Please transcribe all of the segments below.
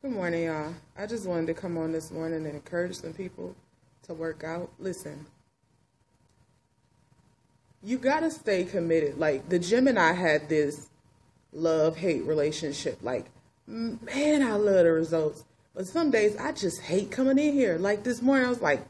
Good morning, y'all. I just wanted to come on this morning and encourage some people to work out. Listen, you got to stay committed. Like, the gym and I had this love-hate relationship. Like, man, I love the results. But some days I just hate coming in here. Like this morning, I was like,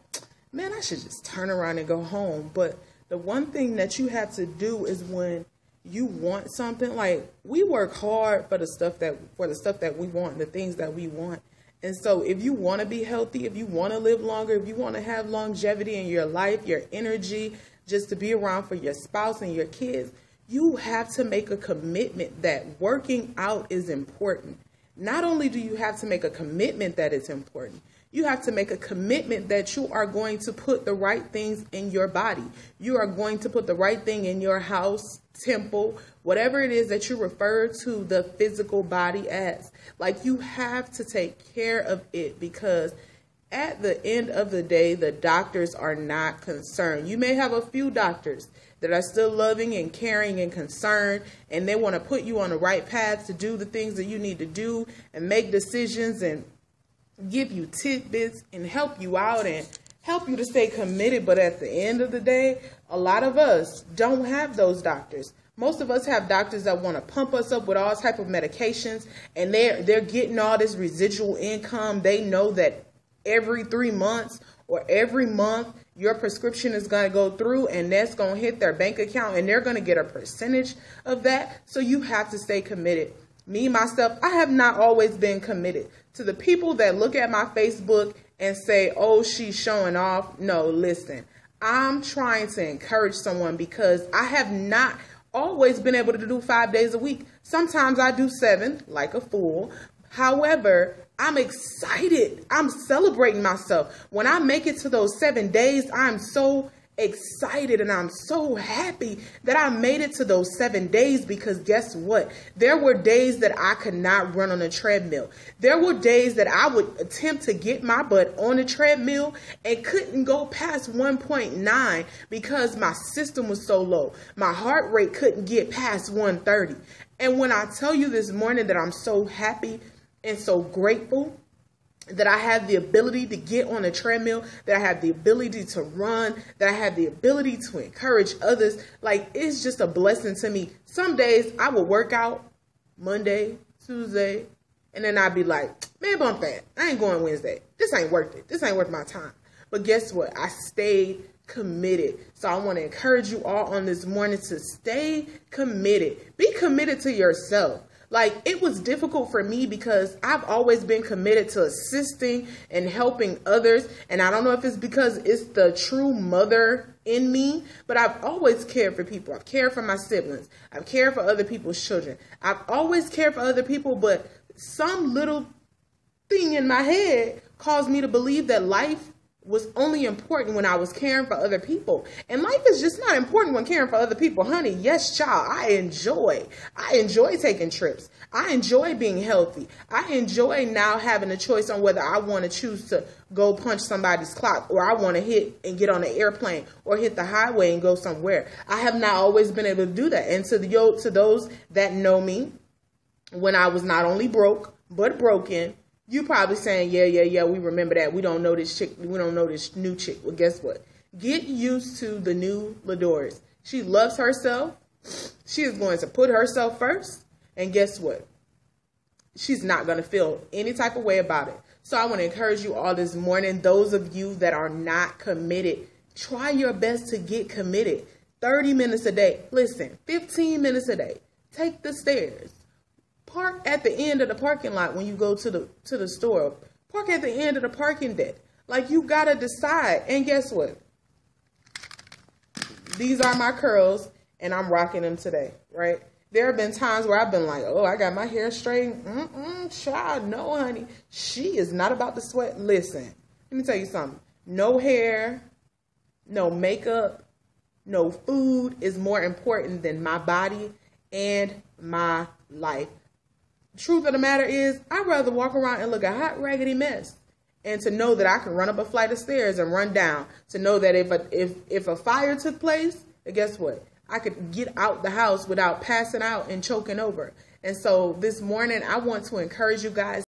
man, I should just turn around and go home. But the one thing that you have to do is when you want something, like, we work hard for the stuff that we want, the things that we want. And so if you want to be healthy, if you want to live longer, if you want to have longevity in your life, your energy, just to be around for your spouse and your kids, you have to make a commitment that working out is important. Not only do you have to make a commitment that it's important, you have to make a commitment that you are going to put the right things in your body. You are going to put the right thing in your house, temple, whatever it is that you refer to the physical body as. Like, you have to take care of it, because at the end of the day, the doctors are not concerned. You may have a few doctors that are still loving and caring and concerned, and they want to put you on the right path to do the things that you need to do and make decisions and give you tidbits and help you out and help you to stay committed. But at the end of the day, a lot of us don't have those doctors. Most of us have doctors that want to pump us up with all type of medications, and they're getting all this residual income. They know that every 3 months or every month your prescription is going to go through, and that's going to hit their bank account, and they're going to get a percentage of that. So you have to stay committed. Me, myself, I have not always been committed. To the people that look at my Facebook and say, oh, she's showing off. No, listen, I'm trying to encourage someone, because I have not always been able to do 5 days a week. Sometimes I do 7, like a fool. However, I'm excited. I'm celebrating myself. When I make it to those 7 days, I'm so excited and I'm so happy that I made it to those 7 days, because guess what? There were days that I could not run on a treadmill. There were days that I would attempt to get my butt on a treadmill and couldn't go past 1.9 because my system was so low. My heart rate couldn't get past 130. And when I tell you this morning that I'm so happy and so grateful that I have the ability to get on a treadmill, that I have the ability to run, that I have the ability to encourage others, like, it's just a blessing to me. Some days I will work out Monday, Tuesday, and then I'd be like, man, bump that. I ain't going Wednesday. This ain't worth it. This ain't worth my time. But guess what? I stayed committed. So I want to encourage you all on this morning to stay committed. Be committed to yourself. Like, it was difficult for me because I've always been committed to assisting and helping others. And I don't know if it's because it's the true mother in me, but I've always cared for people. I've cared for my siblings. I've cared for other people's children. I've always cared for other people, but some little thing in my head caused me to believe that life was only important when I was caring for other people. And life is just not important when caring for other people. Honey, yes, child, I enjoy taking trips. I enjoy being healthy. I enjoy now having a choice on whether I want to choose to go punch somebody's clock, or I want to hit and get on an airplane or hit the highway and go somewhere. I have not always been able to do that. And to those that know me, when I was not only broke, but broken, you probably saying, yeah, we remember that. We don't know this chick. We don't know this new chick. Well, guess what? Get used to the new Ladoris. She loves herself. She is going to put herself first. And guess what? She's not going to feel any type of way about it. So I want to encourage you all this morning, those of you that are not committed, try your best to get committed. 30 minutes a day. Listen, 15 minutes a day. Take the stairs. Park at the end of the parking lot when you go to the store. Park at the end of the parking deck. Like, you got to decide. And guess what? These are my curls, and I'm rocking them today, right? There have been times where I've been like, oh, I got my hair straight. Child, no, honey. She is not about to sweat. Listen, let me tell you something. No hair, no makeup, no food is more important than my body and my life. Truth of the matter is, I'd rather walk around and look a hot, raggedy mess, and to know that I can run up a flight of stairs and run down, to know that if a fire took place, guess what? I could get out the house without passing out and choking over. And so this morning, I want to encourage you guys